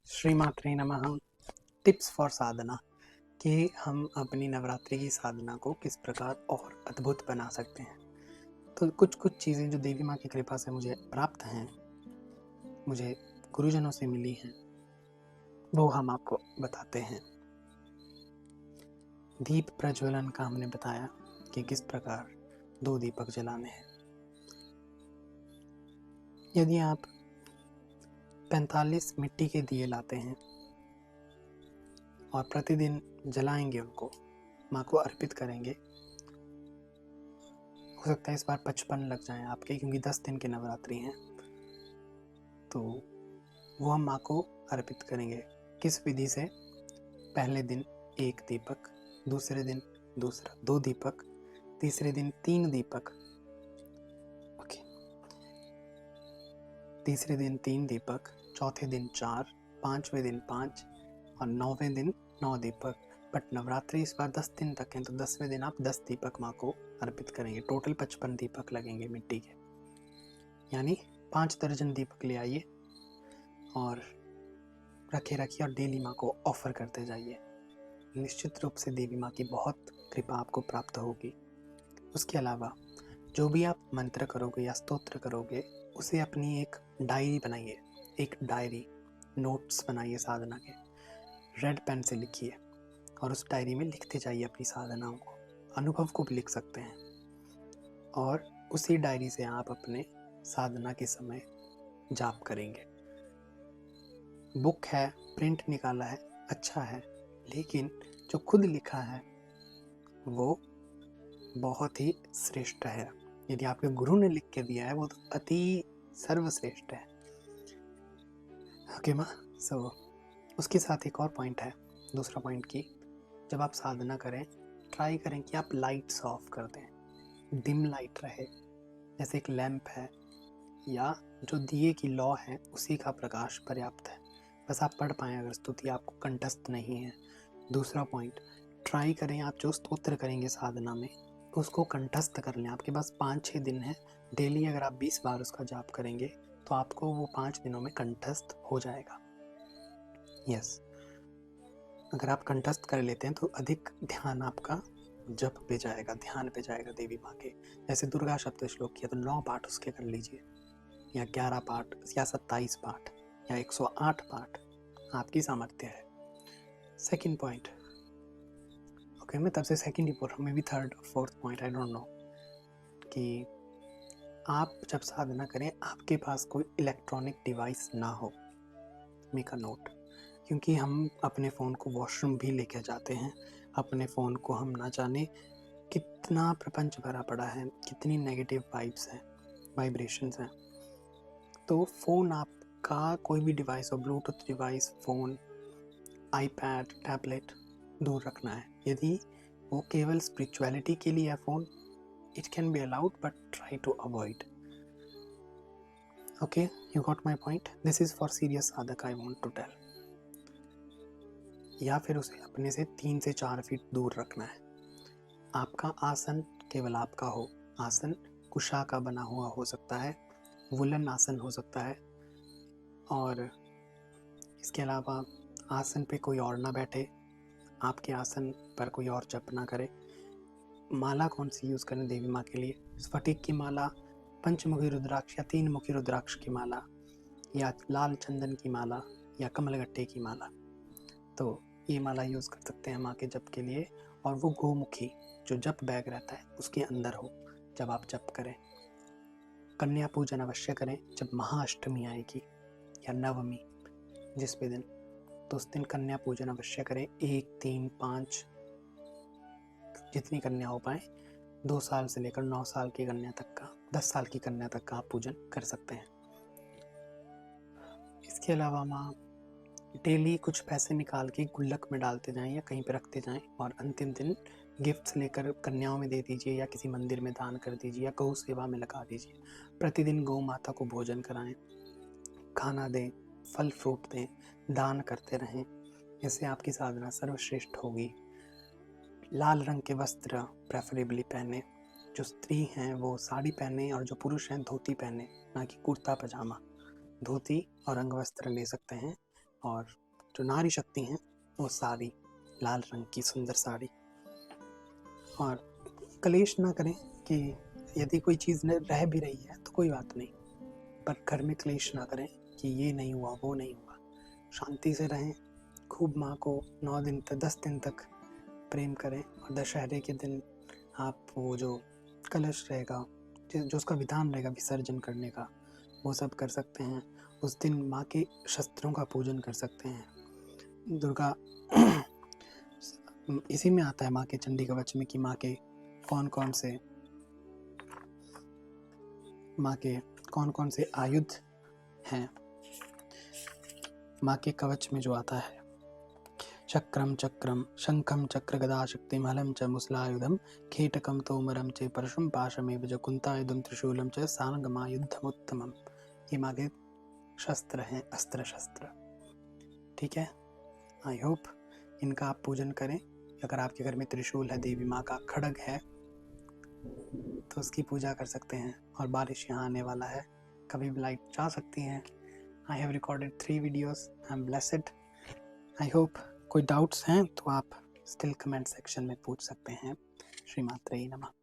श्रीमात्रे नमः। Tips for साधना कि हम अपनी नवरात्रि की साधना को किस प्रकार और अद्भुत बना सकते हैं। तो कुछ चीज़ें जो देवी माँ की कृपा से मुझे प्राप्त हैं, मुझे गुरुजनों से मिली हैं, वो हम आपको बताते हैं। दीप प्रज्वलन का हमने बताया कि किस प्रकार 2 दीपक जलाने हैं। यदि आप 45 मिट्टी के दिए लाते हैं और प्रतिदिन जलाएंगे, उनको माँ को अर्पित करेंगे, हो सकता है इस बार 55 लग जाएं आपके, क्योंकि 10 दिन की नवरात्रि हैं। तो वो हम माँ को अर्पित करेंगे। किस विधि से? पहले दिन 1 दीपक, दूसरे दिन दूसरा 2 दीपक, तीसरे दिन 3 दीपक, ओके, तीसरे दिन 3 दीपक, चौथे दिन 4, 5वें दिन 5 और 9वें दिन 9 दीपक। बट नवरात्रि इस बार 10 दिन तक हैं, तो 10वें दिन आप 10 दीपक माँ को अर्पित करेंगे। टोटल 55 दीपक लगेंगे मिट्टी के, यानी 5 दर्जन दीपक ले आइए और रखिए और डेली माँ को ऑफर करते जाइए। निश्चित रूप से देवी माँ की बहुत कृपा आपको प्राप्त होगी। उसके अलावा जो भी आप मंत्र करोगे या स्तोत्र करोगे, उसे अपनी एक डायरी बनाइए। एक डायरी, नोट्स बनाइए साधना के, रेड पेन से लिखिए और उस डायरी में लिखते जाइए अपनी साधनाओं को। अनुभव को भी लिख सकते हैं और उसी डायरी से आप अपने साधना के समय जाप करेंगे। बुक है, प्रिंट निकाला है, अच्छा है, लेकिन जो खुद लिखा है वो बहुत ही श्रेष्ठ है। यदि आपके गुरु ने लिख के दिया है, वो तो अति सर्वश्रेष्ठ है। ओके माँ। सो उसके साथ एक और पॉइंट है, दूसरा पॉइंट की, जब आप साधना करें, ट्राई करें कि आप लाइट्स ऑफ कर दें, डिम लाइट रहे। जैसे एक लैंप है या जो दिए की लौ है, उसी का प्रकाश पर्याप्त है। बस आप पढ़ पाएँ अगर स्तुति आपको कंठस्थ नहीं है। दूसरा पॉइंट, ट्राई करें आप जो स्तोत्र करेंगे साधना में, उसको कंठस्थ कर लें। आपके पास 5-6 दिन है, डेली अगर आप 20 बार उसका जाप करेंगे तो आपको वो 5 दिनों में कंठस्थ हो जाएगा। यस, अगर आप कंठस्थ कर लेते हैं तो अधिक ध्यान आपका जप पे जाएगा, ध्यान पे जाएगा देवी माँ के। जैसे दुर्गा सप्तशती श्लोक किया तो 9 पाठ उसके कर लीजिए, या 11 पाठ या 27 पाठ या 108 पाठ, आपकी सामर्थ्य है। सेकंड पॉइंट, ओके, मैं तब से सेकंड ही बोल रहा हूँ, may be third fourth point, I don't know, कि आप जब साधना करें आपके पास कोई इलेक्ट्रॉनिक डिवाइस ना हो। मेक अ नोट, क्योंकि हम अपने फ़ोन को वॉशरूम भी लेके जाते हैं। अपने फ़ोन को हम ना जाने कितना प्रपंच भरा पड़ा है, कितनी नेगेटिव वाइब्स हैं, वाइब्रेशंस हैं। तो फ़ोन आपका कोई भी डिवाइस हो, Bluetooth device, phone, iPad, tablet, दूर रखना है। यदि वो केवल स्पिरिचुअलिटी के लिए है phone, it can be allowed, but try to avoid. Okay, you got my point. This is for serious sadhak, I want to tell. या फिर उसे अपने से 3 से 4 फीट दूर रखना है। आपका आसन केवल आपका हो। आसन कुशा का बना हुआ हो सकता है, वुलन आसन हो सकता है, और इसके अलावा आसन पे कोई और ना बैठे, आपके आसन पर कोई और जप ना करे। माला कौन सी यूज़ करें देवी माँ के लिए? स्फटिक की माला, पंचमुखी रुद्राक्ष या 3 मुखी रुद्राक्ष की माला, या लाल चंदन की माला, या कमलगट्टे की माला। तो ये माला यूज़ कर सकते हैं माँ के जप के लिए। और वो गोमुखी जो जप बैग रहता है उसके अंदर हो जब आप जप करें। कन्या पूजन अवश्य करें जब महाअष्टमी आएगी या नवमी, जिस भी दिन, तो उस दिन कन्या पूजन अवश्य करें। 1, 3, 5 जितनी कन्या हो पाए, 2 साल से लेकर 9 साल की कन्या तक का, 10 साल की कन्या तक का आप पूजन कर सकते हैं। इसके अलावा माँ डेली कुछ पैसे निकाल के गुल्लक में डालते जाएं या कहीं पे रखते जाएं, और अंतिम दिन गिफ्ट्स लेकर कन्याओं में दे दीजिए या किसी मंदिर में दान कर दीजिए या गौ सेवा में लगा दीजिए। प्रतिदिन गौ माता को भोजन कराएं, खाना दें, फल फ्रूट दें, दान करते रहें। इससे आपकी साधना सर्वश्रेष्ठ होगी। लाल रंग के वस्त्र प्रेफरेबली पहने। जो स्त्री हैं वो साड़ी पहने और जो पुरुष हैं धोती पहने, ना कि कुर्ता पजामा। धोती और अंग वस्त्र ले सकते हैं, और जो नारी शक्ति हैं वो साड़ी, लाल रंग की सुंदर साड़ी। और कलेश ना करें कि यदि कोई चीज़ रह भी रही है तो कोई बात नहीं, पर घर में क्लेश ना करें कि ये नहीं हुआ वो नहीं हुआ। शांति से रहें, खूब माँ को 9 दिन तक 10 दिन तक प्रेम करें। और दशहरे के दिन आप वो जो कलश रहेगा, जो उसका विधान रहेगा विसर्जन करने का, वो सब कर सकते हैं। उस दिन माँ के शस्त्रों का पूजन कर सकते हैं। दुर्गा इसी में आता है माँ के चंडी कवच में कि माँ के कौन कौन से आयुध हैं। माँ के कवच में जो आता है, चक्रम चक्रम शंखम चक्र गदा शक्तिम हलं च मुसलायुधम खेटकम तोमरम च परशुम पाशमेव च कुंतायुधम त्रिशूलम च सानगमायुद्धमुत्तमम। ये माँ के शस्त्र हैं, अस्त्र शस्त्र। ठीक है, आई होप इनका आप पूजन करें। अगर आपके घर में त्रिशूल है, देवी माँ का खड्ग है, तो उसकी पूजा कर सकते हैं। और बारिश यहाँ आने वाला है, कभी भी लाइट जा सकती है। I have recorded 3 videos, I am blessed. I hope कोई डाउट्स हैं तो आप स्टिल कमेंट सेक्शन में पूछ सकते हैं। श्री मात्रे नमः।